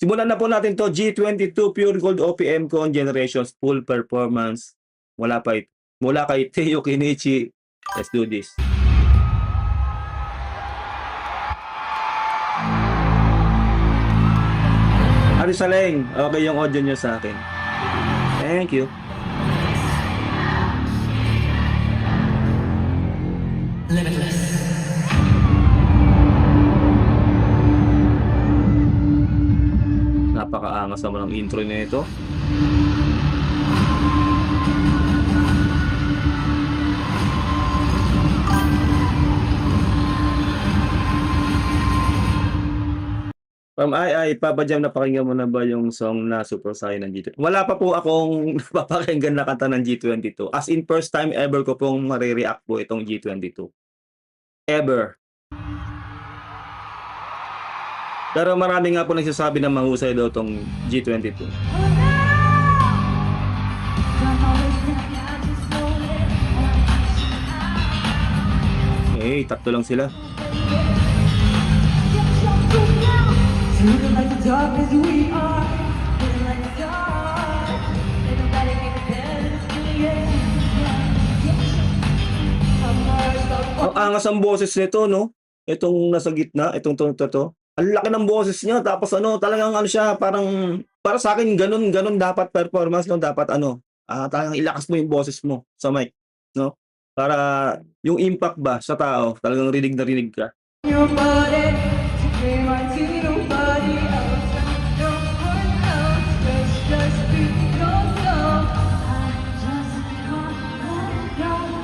Simulan na po natin 'to, G22 Pure Gold OPM Con Generations full performance. Mula kay Teo Kenichi. Let's do this. Ate Saleng, okay yung audio niyo sa akin. Thank you. Limitless. Napakaangas naman ang intro nito. From Papa Jam, napakinggan mo na ba yung song na Super Saiyan ng G22? Wala pa po akong napapakinggan na kanta ng G22. As in, first time ever ko pong marireact po itong G22. Ever. Pero marami nga po nagsasabi na mahusay daw itong G22. Eh, tatlo lang sila. Living like the darkness we are. Living like the dark. Ain't nobody can compare this to you. Ang angas ang boses nito, no? Itong nasa gitna, itong to. Ang laki ng boses niya, tapos talagang siya, parang, para sa akin, ganun dapat performance, no? Dapat talagang ilakas mo yung boses mo sa mic, no? Para yung impact ba sa tao, talagang rinig na rinig ka. Your body, to came right to nobody else. No one else, just be yourself. I just can't let go of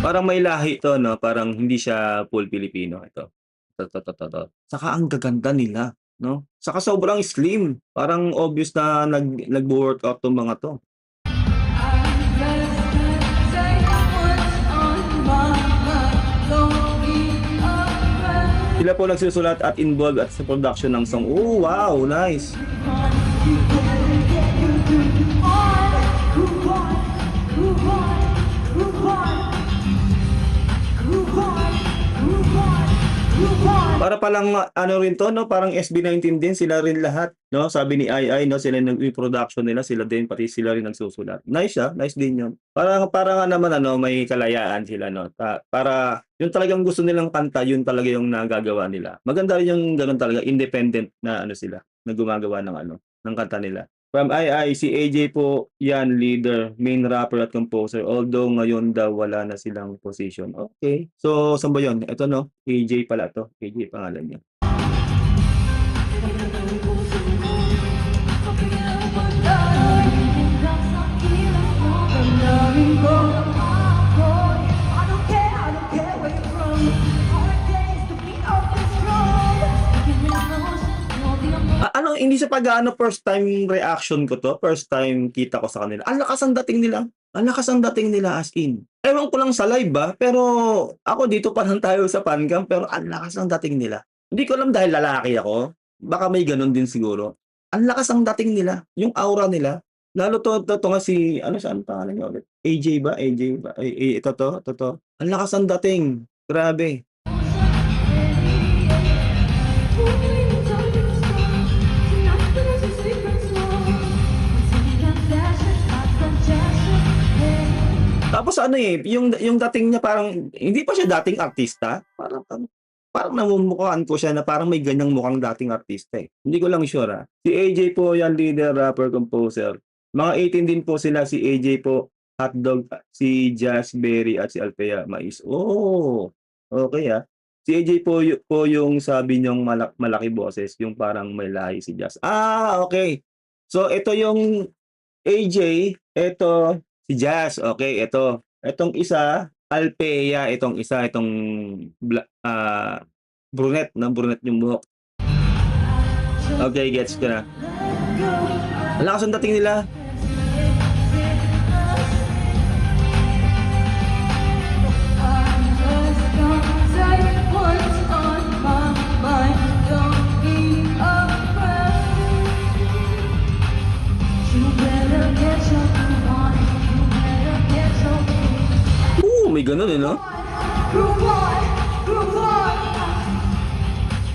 Parang may lahi to, no? Parang hindi siya full Pilipino ito. To. Saka ang gaganda nila, no? Saka sobrang slim. Parang obvious na nag-workout tong mga to. Sila po nagsusulat at involved at sa production ng song. Oh, wow, nice. Para palang rin to, no? Parang SB19 din, sila rin lahat, no? Sabi ni Ai, no? Sila nag-production nila, sila din, pati sila rin nagsusulat. Nice, nice din yun. Parang nga naman, may kalayaan sila, no? Para yung talagang gusto nilang kanta, yun talaga yung nagagawa nila. Maganda rin yung ganun talaga, independent na sila, na gumagawa ng kanta nila. From si AJ po yan, leader, main rapper at composer. Although ngayon daw wala na silang position. Okay. So, saan ba yun? Ito, no? AJ pala to. AJ pangalan niya. Hindi siya first time reaction ko to, first time kita ko sa kanila. Ang lakas ang dating nila. Ang lakas ang dating nila as in. Ewan ko lang sa live pero ako dito pa lang tayo sa fancam, pero ang lakas ang dating nila. Hindi ko alam dahil lalaki ako. Baka may ganun din siguro. Ang lakas ang dating nila, yung aura nila. Lalo to nga si, saan pangalan niya ulit? AJ ba? Ito to. Ang lakas ang dating. Grabe. Tapos yung dating niya parang, hindi pa siya dating artista. Parang namumukhaan ko siya na parang may ganyang mukhang dating artista eh. Hindi ko lang sure Si AJ po yan, leader, rapper, composer. Mga 18 din po sila, si AJ po, Hotdog, si Jazzberry at si Alpea Mais. Oh, okay Si AJ po yung sabi niyong malaki boses, yung parang may lahi si Jazz. Okay. So ito yung AJ, ito si Jazz. Okay, ito. Itong isa, Alpea, itong brunette yung buhok. Okay, gets ko na. Ang lakas ang dating nila. May ganun no?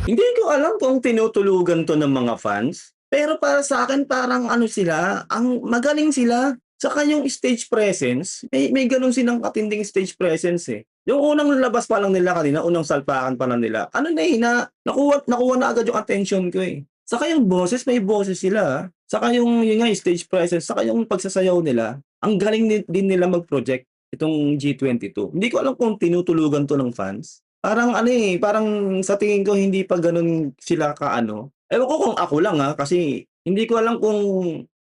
Hindi ko alam kung tinutulugan 'to ng mga fans, pero para sa akin parang ano sila, ang magaling sila. Saka yung stage presence, may gano'n silang katinding stage presence, eh. Yung unang labas pa lang nila kanina, unang salpakan pa lang nila, ano na, eh, nakuha nakuha na agad yung attention ko, eh. Saka yung boses, may boses sila, ah. Saka yun nga, yung stage presence, saka yung pagsasayaw nila, ang galing din nila mag-project, itong G22. Hindi ko alam kung tinutulugan 'to ng fans. Parang ano, eh, parang sa tingin ko hindi pa gano'n sila ka-ano, ewan ko kung ako lang, kasi hindi ko alam kung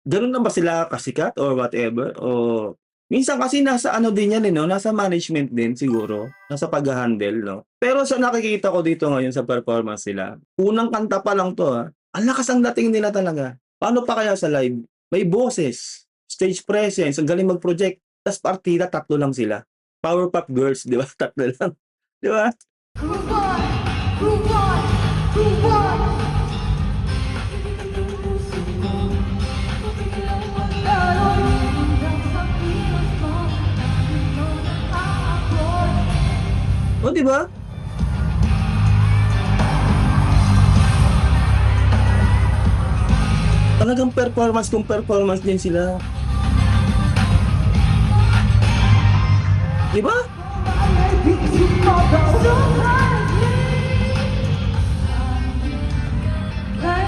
gano'n na ba sila kasikat or whatever o minsan kasi nasa ano din 'yan, eh, 'no, nasa management din siguro, nasa pagha-handle 'no. Pero sa nakikita ko dito ngayon sa performance nila, unang kanta pa lang 'to, ang lakas ng dating nila talaga. Paano pa kaya sa live? May boses, stage presence, ang galing mag-project, ta's partida tatlo lang sila. Powerpuff Girls, 'di ba, tatlo lang, 'di ba? Move on, move on, move on. Oh, 'di ba? Talagang performance kung performance din sila. 'Di ba?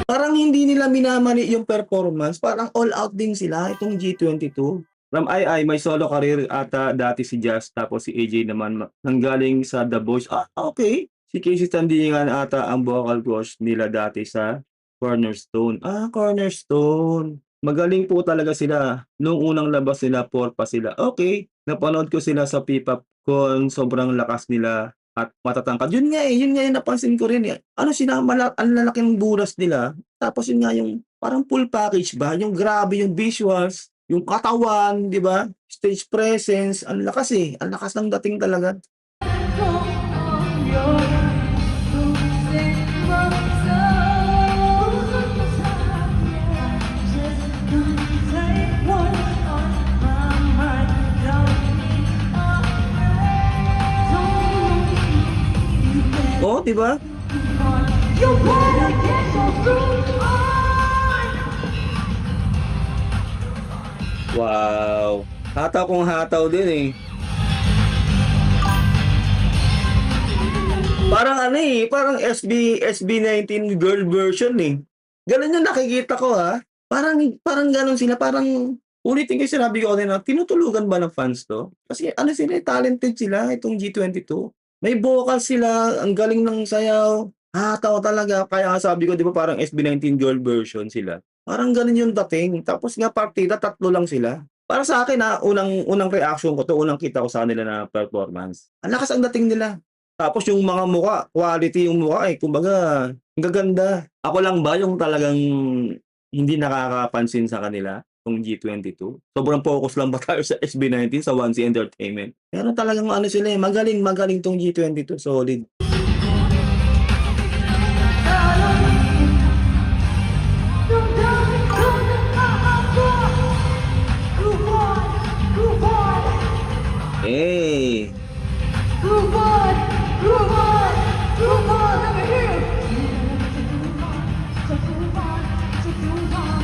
Parang hindi nila minamali yung performance, parang all out din sila itong G22. From Ai, may solo career ata dati si Jazz tapos si AJ naman nanggaling sa The Voice. Okay. Si Casey Tandingan ata ang vocal coach nila dati sa Cornerstone. Cornerstone. Magaling po talaga sila. Nung unang labas nila, 4 pa sila. Okay. Napanood ko sila sa P-pop Con, sobrang lakas nila at matatangkad. Yun nga yung napansin ko rin, eh. Ano sila, ang lalaking buras nila. Tapos yun nga yung parang full package ba, yung grabe yung visuals, yung katawan, 'di ba? Stage presence, ang lakas, eh. Ang lakas ng dating talaga. Oh, 'di ba? You wanna get your groove on. Wow! Hataw kung hataw din, eh. Parang ano, eh, parang SB19 girl version, eh. Gano'n yung nakikita ko, Parang parang gano'n sila, parang ulitin ko yung sinabi ko kanina, tinutulugan ba ng fans 'to? Kasi ano sila, eh, talented sila itong G22. May vocal sila, ang galing ng sayaw, hataw talaga. Kaya nga sabi ko 'di ba parang SB19 girl version sila. Parang gano'n yung dating. Tapos nga partida tatlo lang sila. Para sa akin, unang unang reaction ko 'to, unang kita ko sa kanila na performance. Ang lakas ang dating nila. Tapos yung mga mukha, quality yung mukha, eh, kumbaga ang gaganda. Ako lang ba yung talagang hindi nakakapansin sa kanila, yung G22? Sobrang focus lang ba tayo sa SB19, sa 1C Entertainment? Pero talagang ano sila, eh, magaling 'tong G22, solid. Eh, Move on, move on, move on, let me hear you. So move on, so move on.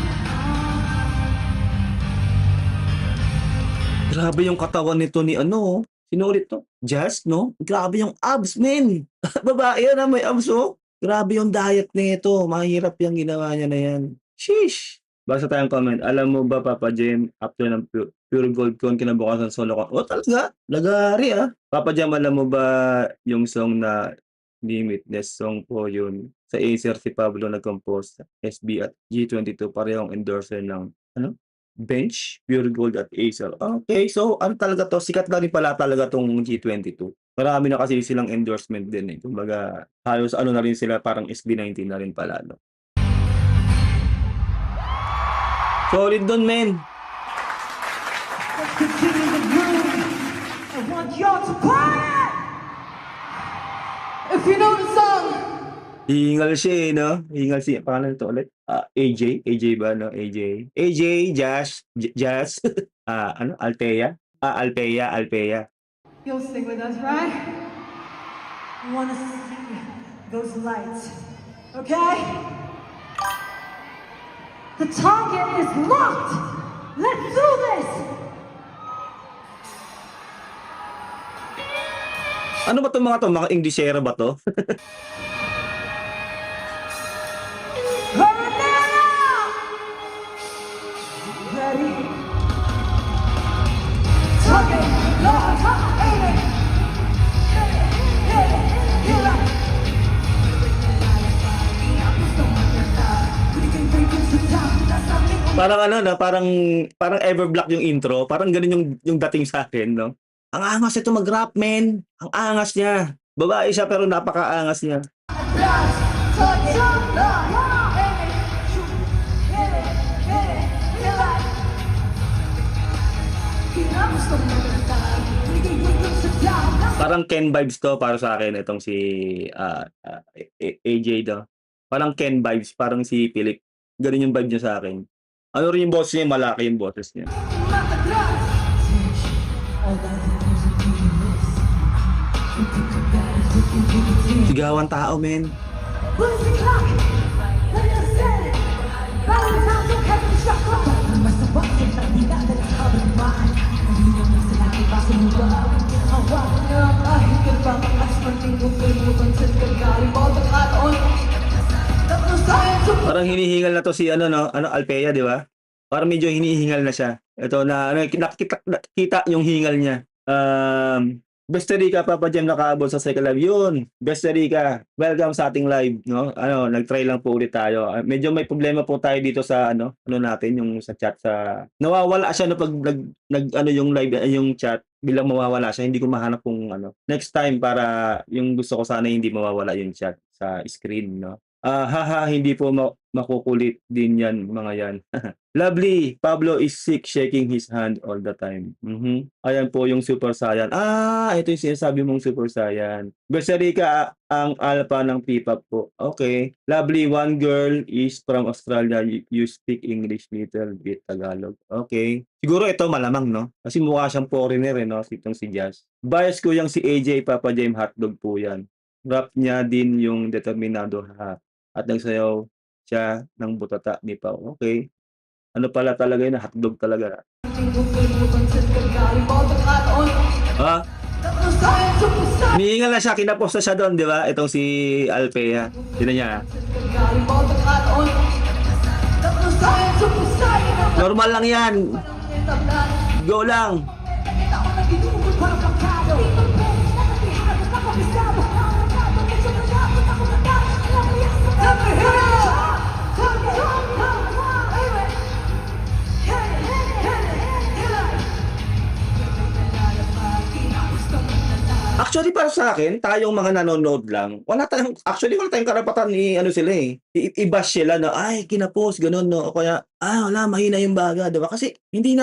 grabe yung katawan nito ni ano, sino ulit 'to? Jazz 'no? Grabe yung abs, men. Babae yan, may abs, oh. Grabe yung diet nito, mahirap yang ginawa niya na yan. Sheesh! Basa tayong comment, alam mo ba Papa Jem, after ng Pure Gold Con kinabukasan solo ka oh, talaga? Lagari, Papa Jem, alam mo ba yung song na Limitless song po yun, sa Acer si Pablo nag-compose, SB at G22 parehong endorser ng ano, Bench, Pure Gold at Acer. Okay, so ano talaga 'to, sikat na rin pala talaga 'tong G22. Marami na kasi silang endorsement din, eh. Kumbaga halos ano na rin sila, parang SB19 na rin pala 'no. Solid dun, men. Let's continue the groove. I want y'all to party. If you know the song. Hingal siya, eh, 'no? Hingal si pangalan nito ulit? AJ? AJ ba 'no? AJ? AJ, Jazz, ano, Althea? Althea. You'll sing with us, right? You wanna see those lights. Okay? The target is locked! Let's do this! Ano ba 'tong mga 'to, mga Inglesera ba 'to? Coronado! Ready? Target locked! Aim it! Hit it! Hit it! Hit it! Parang ano na, parang Everblock yung intro, parang gano'n yung dating sa akin 'no. Ang angas nito mag-rap men, ang angas niya. Babae siya pero napakaangas niya. Atras! Target locked! Aim it! Shoot! Hit it! Hit it! Hit it! Kinamusta mo na tayo? Pinigay-pinigay sa down! Parang Ken vibes 'to para sa akin itong si, AJ 'no. Parang Ken vibes, parang si Philip, gano'n yung vibe niya sa akin. Ano rin yung boses niya, malaki yung boses niya. Sigawan tao men. Parang hinihingal na 'to si ano 'no, Alpea 'di ba? Parang medyo hinihingal na siya. Ito na ano, nakita yung hingal niya. Best Rica, Papa Jem nakaabot sa second live. Yun, Best Rica, welcome sa ating live, no? Ano, nag-try lang po ulit tayo. Medyo may problema po tayo dito sa ano natin, yung sa chat sa nawawala siya no pag ano yung live, yung chat, bilang mawawala siya, hindi ko mahanap kung ano. Next time para yung gusto ko sana hindi mawawala yung chat sa screen, no? Haha, hindi po makukulit din yan, mga yan. Lovely, Pablo is sick, shaking his hand all the time. Ayan po yung Super Saiyan. Ito yung sinasabi mong Super Saiyan. Besta Rica, ang alpha ng P-pop po. Okay. Lovely, one girl is from Australia. You speak English, little bit Tagalog. Okay. Siguro ito malamang, no? Kasi mukha siyang foreigner, no? Itong si Jazz. Bias ko yung si AJ, Papa Jem, hotdog po yan. Rap niya din yung determinado, ha. At nagsayaw siya ng butata ni Pao. Okay. Ano pala talaga yun, hotdog talaga. Hinihingal na siya, kinapos na siya doon, di ba? Itong si Alpea. Tignan niya. Normal lang yan. Go lang. Actually para sa akin, tayong mga nanonood lang, wala tayong karapatan ano sila eh. I-bash sila na ay kinapos gano'n no o kaya wala mahina yung baga, 'di ba? Kasi hindi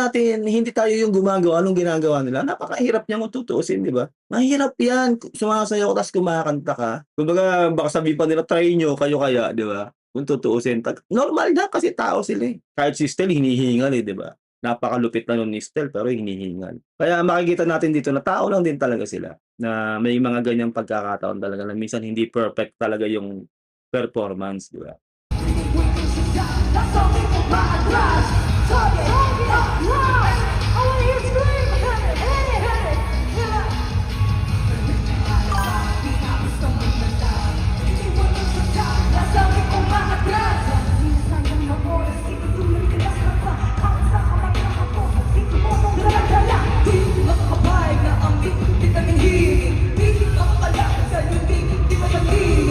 tayo yung gumagawa nung ginagawa nila. Napakahirap niyang tutuusin, 'di ba? Mahirap 'yan. Sumasayaw ka tapos kumakanta ka. Kumbaga baka sabihin pa nila try niyo kayo kaya, 'di ba? Kung tutuusin, normal na kasi tao sila eh. Kahit si Stel hinihingal eh, 'di ba? Napakalupit na nun ni Stel pero hinihingal. Kaya makikita natin dito na tao lang din talaga sila. Na may mga ganyang pagkakataon talaga na minsan hindi perfect talaga yung performance, di ba?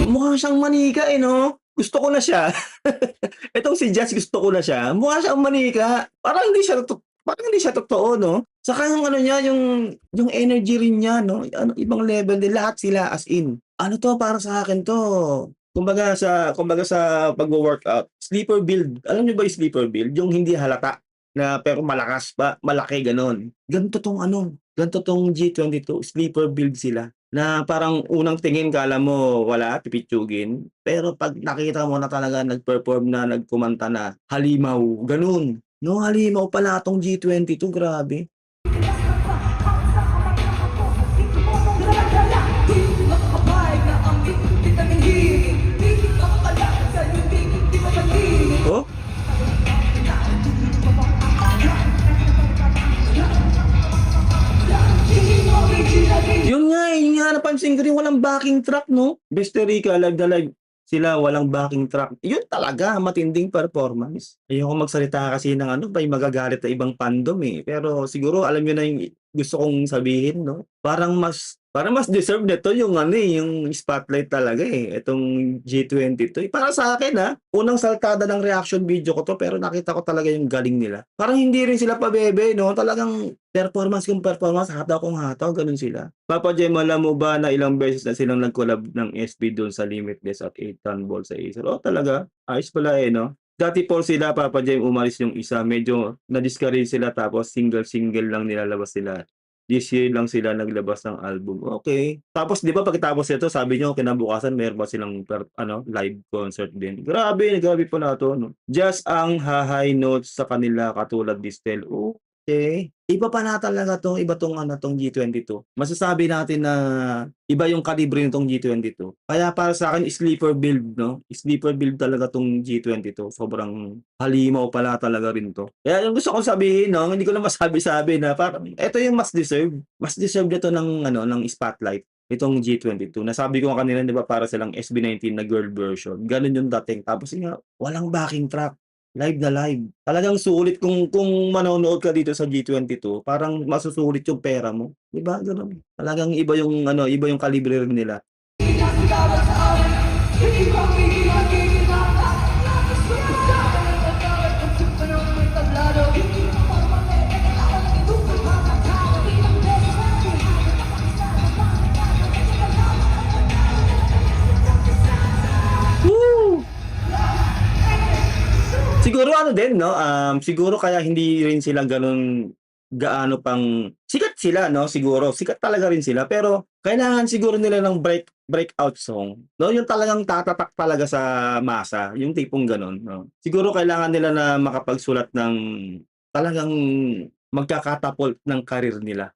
Mukha siyang manika eh, no? Gusto ko na siya. Itong si Jazz gusto ko na siya. Mukha siyang manika. Parang hindi siya totoo, no? Saka yung ano niya, yung energy rin niya, no? Ano, ibang level din. Lahat sila as in. Ano to para sa akin to? Kumbaga sa pagwo-workout, sleeper build. Alam niyo ba yung sleeper build? Yung hindi halata na pero malakas pa, malaki ganon. Ganito tong G22, sleeper build sila. Na parang unang tingin kala mo wala, pipitsugin. Pero pag nakita mo na talaga nag-perform na, nagkumanta na, halimaw, ganun. No, halimaw pala tong G22, grabe. backing track 'no? Best Rica live na live sila walang backing track. Yun talaga matinding performance. Ayokong magsalita kasi ng ano, may magagalit na ibang fandom, eh. Pero siguro alam niyo na yung gusto kong sabihin 'no? Parang mas deserve nito yung ano, eh, yung spotlight talaga, eh, itong G22. Para sa akin, unang saltada ng reaction video ko 'to pero nakita ko talaga yung galing nila. Parang hindi rin sila pabebe 'no, talagang performance kung performance, hataw kung hataw, gano'n sila. Papa Jem, alam mo ba na ilang beses na silang nag-collab ng SB dun sa Limitless at 8 Ton Ball sa Acer? Oh, talaga? Ayos pala, eh, 'no? Dati 4 sila, Papa Jem, umalis yung isa, medyo na-discourage sila tapos single-single lang nilalabas nila. This year lang sila naglabas ng album, okey. Tapos 'di ba pagkatapos nito sabi niyo kinabukasan meron pa silang live concert din. Grabe pala 'to 'no. Just ang ha-high notes sa kanila katulad Distel, okey. Iba pala talaga 'to, iba 'tong ano 'tong G22. Masasabi natin na iba yung kalibre nitong G22. Kaya para sa'kin sleeper build 'no, sleeper build talaga 'tong G22. Sobrang halimaw pala talaga rin 'to. Kaya yung gusto kong sabihin 'no, hindi ko lang masabi-sabi na parang eto yung mas deserve. Mas deserve nito ng ano, ng spotlight, itong G22. Nasabi ko nga kanina 'di ba para silang SB19 na girl version, gano'n yung dating. Tapos yun nga, walang backing track, live na live. Talagang sulit kung manonood ka dito sa G22, parang masusulit yung pera mo, 'di ba gano'n. Talagang iba yung ano, iba yung kalibre rin nila. Woo! Siguro ano din 'no, siguro kaya hindi rin sila gano'n gaano pang sikat sila 'no, siguro sikat talaga rin sila pero kailangan siguro nila ng breakout song 'no, yung talagang tatatak talaga sa masa, yung tipong gano'n 'no. Siguro kailangan nila na makapagsulat ng talagang magkakatapult ng career nila,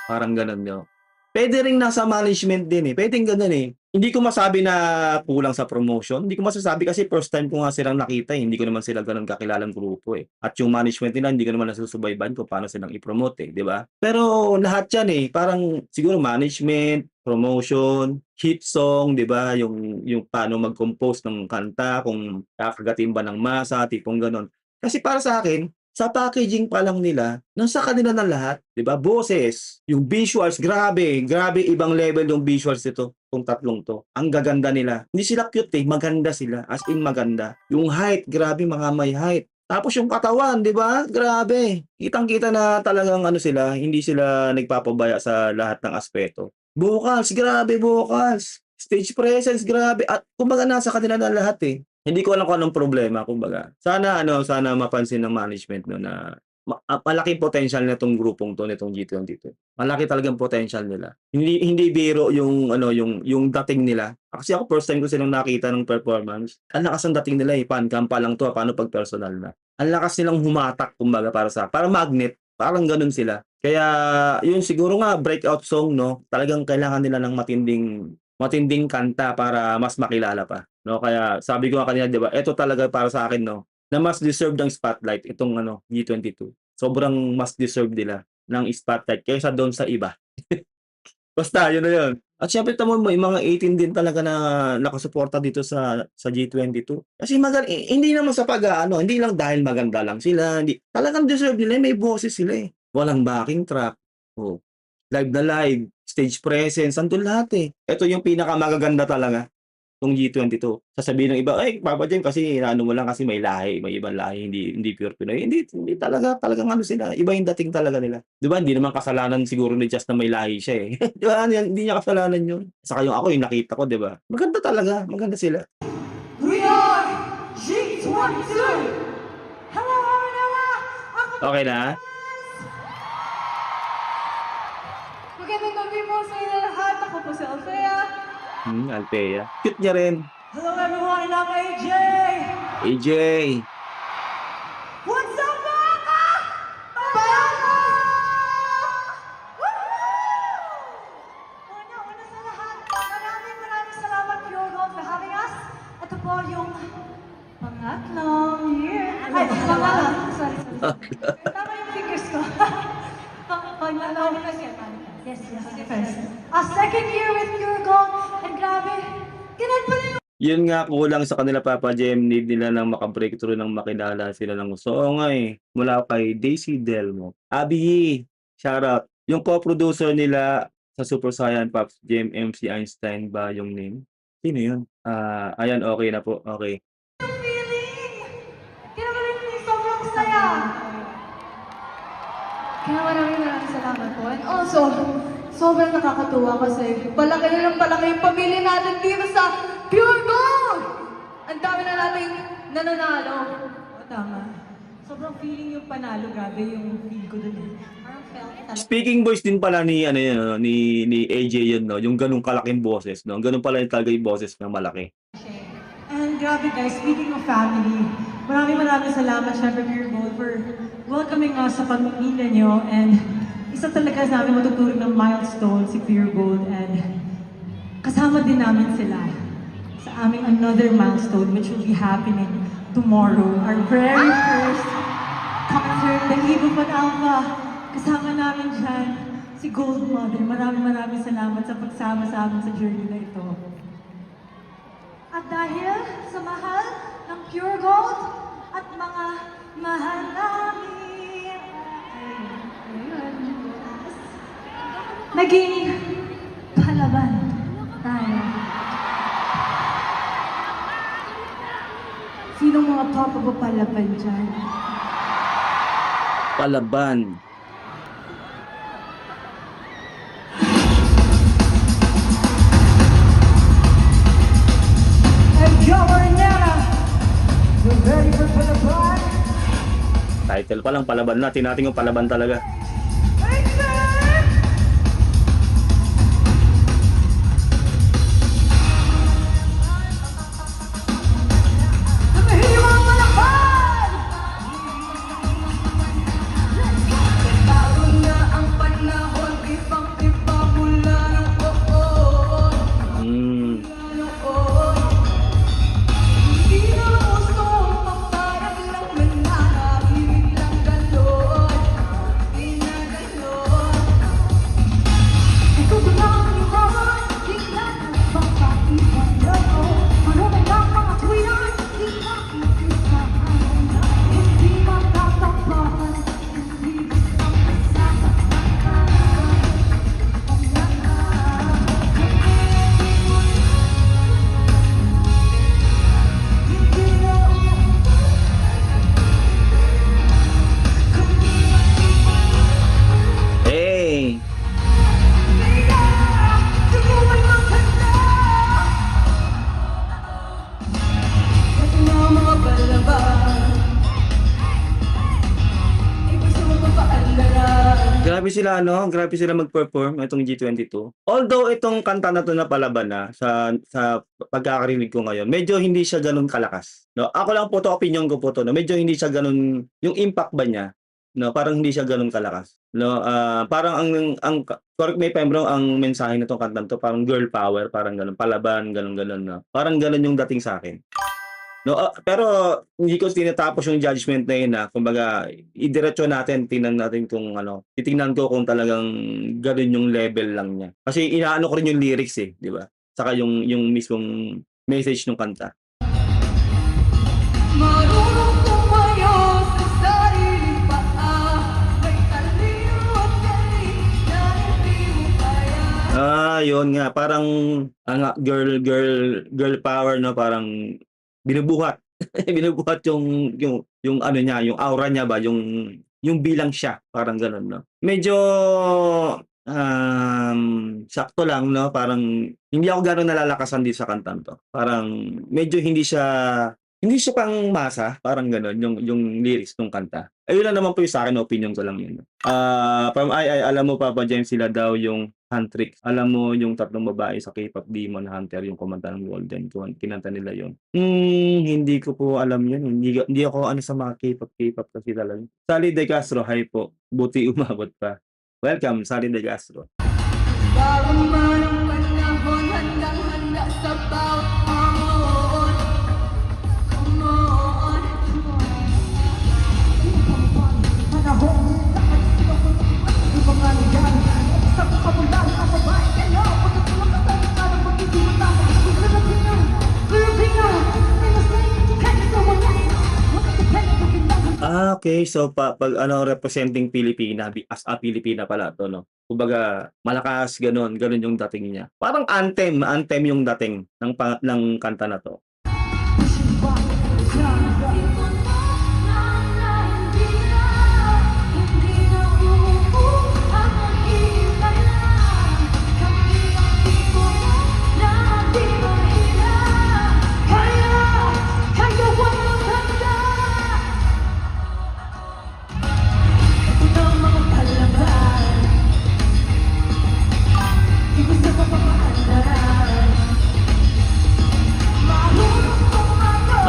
parang gano'n 'no. Puwede ring nasa management din, eh, puwedeng gano'n, eh. Hindi ko masabi na kulang sa promotion, hindi ko masasabi kasi first time ko nga silang nakita, eh, hindi ko naman sila gano'n kakilalang grupo, eh. At yung management nila hindi ko naman nasusubaybayan kung paano silang i-promote, eh, 'di ba? Pero lahat 'yan, eh, parang siguro management, promotion, hit song, 'di ba, yung paano mag-compose ng kanta, kung kakagatin ba ng masa, tipong gano'n. Kasi para sa'kin, sa packaging pa lang nila, nasa kanila na lahat, 'di ba? Boses, yung visuals, grabe ibang level yung visuals nito, 'tong tatlong 'to. Ang gaganda nila. Hindi sila cute, eh, maganda sila, as in maganda. Yung height, grabe mga may height. Tapos yung katawan, 'di ba? Grabe. Kitang-kita na talagang ano sila, hindi sila nagpapabaya sa lahat ng aspeto. Vocals, grabe vocals. Stage presence, grabe at kumbaga nasa kanila na lahat, eh. Hindi ko alam kung anong problema kumbaga. Sana ano, sana mapansin ng management 'no na malaking potential nitong grupong 'to, nitong G22. Malaki talagang potential nila. Hindi biro yung ano, yung dating nila. Kasi ako first time ko silang nakita ng performance. Ang lakas ng dating nila, eh, fan cam pa lang 'to, paano 'pag personal na. Ang lakas nilang humatak kumbaga parang magnet, parang gano'n sila. Kaya yun siguro nga breakout song 'no, talagang kailangan nila ng matinding kanta para mas makilala pa, 'no? Kaya sabi ko nga kanina 'di ba, eto talaga para sa akin 'no, na mas deserve ng spotlight itong ano, G22. Sobrang mas deserve nila ng spotlight kaysa do'n sa iba. Basta yun na yun. At siyempre tamo mo yung mga 18 din talaga na nakasuporta dito sa G22. Kasi hindi naman sa pag-aano, hindi lang dahil maganda lang sila, hindi talagang deserve nila, may boses sila, eh. Walang backing track, oh. Live na live, stage presence, nandun lahat, eh. Eto yung pinakamagaganda talaga, tong G22. Sasabihin ng iba, "Ay, Papa Jem kasi inaano mo lang kasi may lahi, may ibang lahi, hindi pure Pinoy." Hindi talaga, talagang ano sila, iba yung dating talaga nila. 'Di ba, hindi naman kasalanan siguro ni Just na may lahi siya, eh. 'Di ba, hindi niya kasalanan yun. Saka yung ako, yung nakita ko, 'di ba? Maganda talaga, maganda sila. We are G22! Hello, Manila! Ako Okay na? magandang gabi po sa inyo lahat. Ako po si Althea. Althea. Cute niya rin. Hello everyone, and I'm AJ! AJ. What's up, mga Baka! Una sa lahat, maraming salamat Pure Gold for having us. Ito po yung pangatlong year. Ay, pangatlong. Sorry. Tama yung fingers ko. Pangatlong kasi. Yes, yes. First. A second year with Pure Gold. And grabe, ganun pa rin Yun nga kulang sa kanila Papa Jem, need nila ng maka-breakthrough ng makilala sila ng gusto. Oo nga eh, mula kay Daisy Delmo. Abby, shoutout. Yung co-producer nila sa Super Saiyan Pops Jem, MC Einstein ba yung name? Sino yun? Ayan, okay na po. Okay. yung feeling. Kaya naman yung sobrang saya. Kaya maraming salamat po. And also, sobrang nakakatuwa kasi palaki na lang palaki yung pamilya natin dito sa Pure Gold! Ang dami na nating nananalo. Oo, tama. Sobrang feeling yung panalo, grabe yung feel ko dun eh. Parang felt talaga. Speaking voice din pala ni ano yun, no? ni AJ yun, no? Yung ganung kalaking boses, no? Ganun pala yung talaga yung boses na malaki. And grabe guys, speaking of family, maraming salamat syempre Pure Gold for welcoming us sa pamilya nyo and isa talaga sa namin matuturing ng milestone si Pure Gold and kasama din namin sila sa aming another milestone which will be happening tomorrow. Our very first concert, the Eve of an Alpha. Kasama namin dyan si Gold Mother. Maraming salamat sa pagsama sa amin sa journey na ito. At dahil sa mahal ng Pure Gold at mga mahal namin, naging palaban tayo. Sinong mga papapalaban dyan? Palaban. And Joe Marinera, you're ready for palaban? Title pa lang, palaban na. Tinating yung palaban talaga. Namahimang palaban! Bago na ang panahon, ibang-iba mula noon. Noon. Hindi na gusto parang lang nananahimik lang galon. Di na galon. Ikaw ba lang ang iwan? Di na magpapaiwan ako. Marami lang mga tuwiran, di na ikisahan. Hindi magtatapakan, hindi isang masasaktan. Hindi na Hey! Tuguan ang ganda. Ito na ang mga palaban. Gusto mo pa paandaran. Grabe sila mag-perform itong G22. Although itong kanta na to na palaban na sa pagkakarinig ko ngayon, medyo hindi siya ganun kalakas. No, ako lang po to, opinion ko po to, no. Medyo hindi siya ganun yung impact ba niya. No, parang hindi siya ganun kalakas. No, parang ang correct me if I'm wrong, ang mensahe nitong kanta to parang girl power, parang ganun, palaban, ganun no. Parang ganun yung dating sa akin. No, pero hindi ko tinatapos yung judgment na yun, kumbaga idiretso natin, tingnan natin kung ano, titingnan ko kung talagang ganun yung level lang niya. Kasi inaano ko rin yung lyrics eh, di ba? Saka yung mismong message ng kanta. Marunong tumayo sa sariling paa. May talino at galing na hindi mo kaya. Yun nga, parang girl power, no, parang binubuhat. Binubuhat yung ano niya, yung aura niya ba, yung bilang siya, parang gano'n, no. Medyo sakto lang, no, parang hindi ako gano'n nalalakasan din sa kantang to. Parang medyo hindi siya pang masa, parang gano'n yung lyrics ng kanta. Ayun lang naman po yung sa akin, opinion ko lang yun. From alam mo Papa James, sila daw yung Huntrix. Alam mo yung tatlong babae sa K-pop Demon Hunter, yung kumanta ng Golden, kinanta nila yun. Hindi ko po alam yun. Hindi ako ano sa mga K-pop kasi talaga. Sally De Castro, hi po. Buti umabot pa. Welcome, Sally De Castro. Bago man ang panahon, handang-handa sa bawat hamon. Come on. Panahon, ibang ano yan, sa Okay, so pag ano representing Pilipina as a Pilipina pala 'to 'no. Kumbaga malakas gano'n, gano'n yung dating niya. Parang anthem yung dating ng kanta na 'to.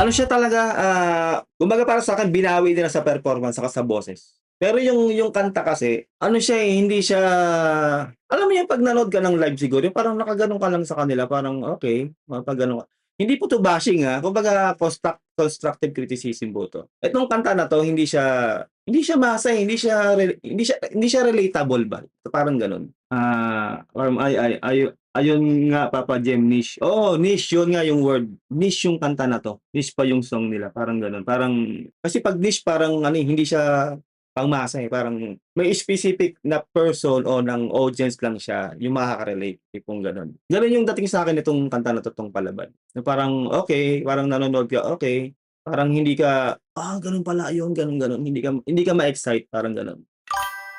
Ano siya talaga, kumbaga para sa'kin binawi nila sa performance saka sa boses. Pero yung kanta kasi, ano siya, eh, hindi siya alam mo yung 'pag nanood ka ng live siguro yung parang nakagano'n ka lang sa kanila parang okey, mapagano'n ka. Hindi po 'to bashing, kumbaga constructive criticism po 'to. Itong kanta na 'to hindi siya masa, hindi siya relatable ba, parang gano'n. Ayun nga Papa Jem, niche. Oo, niche yun nga yung word. Niche yung kanta na 'to. Niche pa yung song nila, parang gano'n. Parang kasi 'pag niche parang ano, hindi siya pangmasa, parang may specific na person o ng audience lang siya yung makaka-relate, tipong gano'n. Gano'n yung dating sa'kin nitong kanta na 'to, 'tong Palaban. Na parang okey, parang nanonood ka, okey. Parang hindi ka, gano'n pala yun, gano'n. Hindi ka ma-excite, parang gano'n.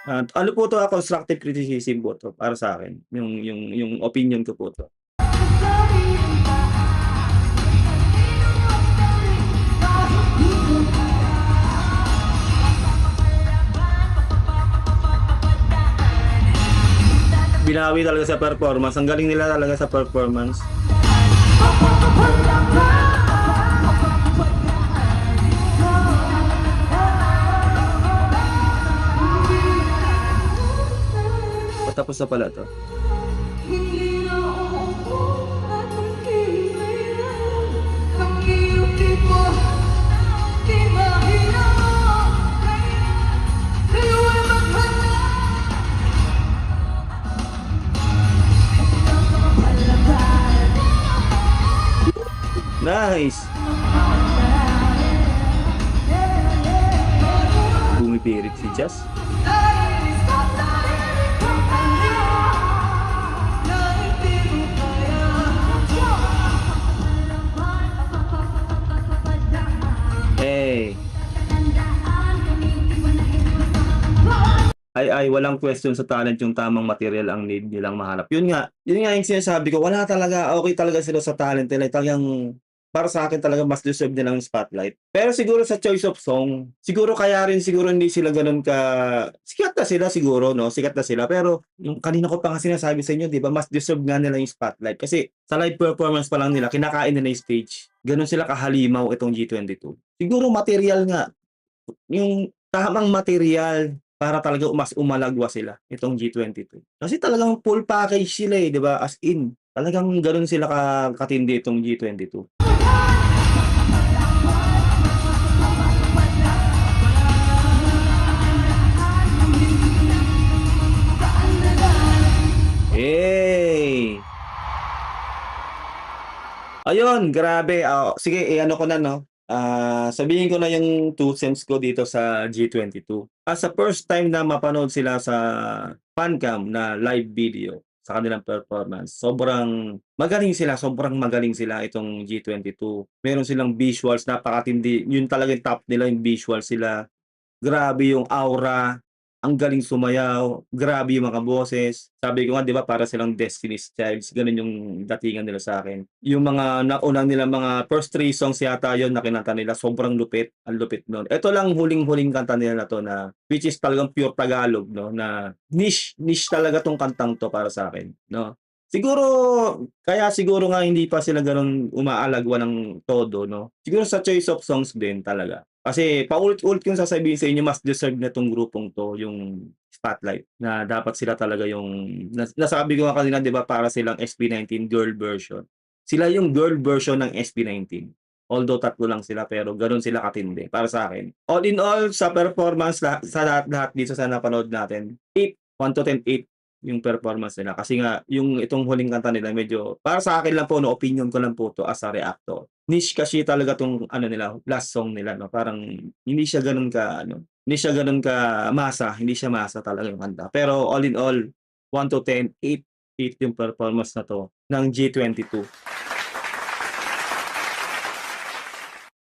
At ano po 'to, constructive criticism po 'to para sa'kin, yung opinion ko po 'to. Binawi talaga sa performance, ang galing nila talaga sa performance. Patapos na pala 'to. Hindi na uupo at magkailangan ang iyong tipo. Di mahina, kayo ay maghala. Nice! Bumipirit si Jazz. Hey! Ay, walang question sa talent, yung tamang material ang need nilang mahanap. Yun nga yung sinasabi ko, wala talaga, okey talaga sila sa talent nila, talagang para sa'kin talaga mas deserve nila ng spotlight. Pero siguro sa choice of song, siguro kaya rin siguro hindi sila gano'n sikat na sila siguro 'no, sikat na sila, pero yung kanina ko pa nga sinasabi sa inyo 'di ba, mas deserve nga nila yung spotlight kasi sa live performance pa lang nila kinakain nila yung stage. Gano'n sila kahalimaw itong G22. Siguro material nga, yung tamang material para talaga mas umalagwa sila itong G22. Kasi talagang full package sila, 'di ba, as in. Talagang gano'n sila katindi itong G22. Hey! Ayun, grabe, sige i-ano ko na 'no, sabihin ko na yung 2 cents ko dito sa G22. Sa first time na mapanood sila sa fancam na live video sa kanilang performance, sobrang magaling sila itong G22. Meron silang visuals, napakatindi, yun talaga yung top nila, yung visuals sila. Grabe yung aura, ang galing sumayaw, grabe yung mga boses. Sabi ko nga 'di ba para silang Destiny's Childs, gano'n yung datingan nila sa'kin. Yung mga nauna nilang mga first 3 songs yata yun na kinanta nila, sobrang lupit, ang lupit nun. Ito lang huling-huling kanta nila na 'to na which is talagang pure Tagalog 'no, na niche talaga 'tong kantang 'to para sa'kin 'no. Siguro nga hindi pa sila gano'n umaalagwa ng todo 'no, siguro sa choice of songs din talaga. Kasi paulit-ulit kong sasabihin sa inyo, mas deserve na 'tong grupong 'to yung spotlight, na dapat sila talaga yung nasabi ko nga kanina 'di ba para silang SB19 girl version. Sila yung girl version ng SB19. Although tatlo lang sila pero gano'n sila katindi para sa'kin. All in all sa performance sa lahat-lahat dito sa napanood natin, 8, 1 to 10, 8. yung performance nila. Kasi nga, yung itong huling kanta nila medyo, para sa akin lang po, no, opinion ko lang po to as a reactor. Niche kasi talaga tong ano nila, last song nila, no. Parang hindi siya ganoon ka ano, hindi siya ganoon ka masa, hindi siya masa talaga yung kanta. Pero all in all, 1 to 10, 8 yung performance na to ng G22.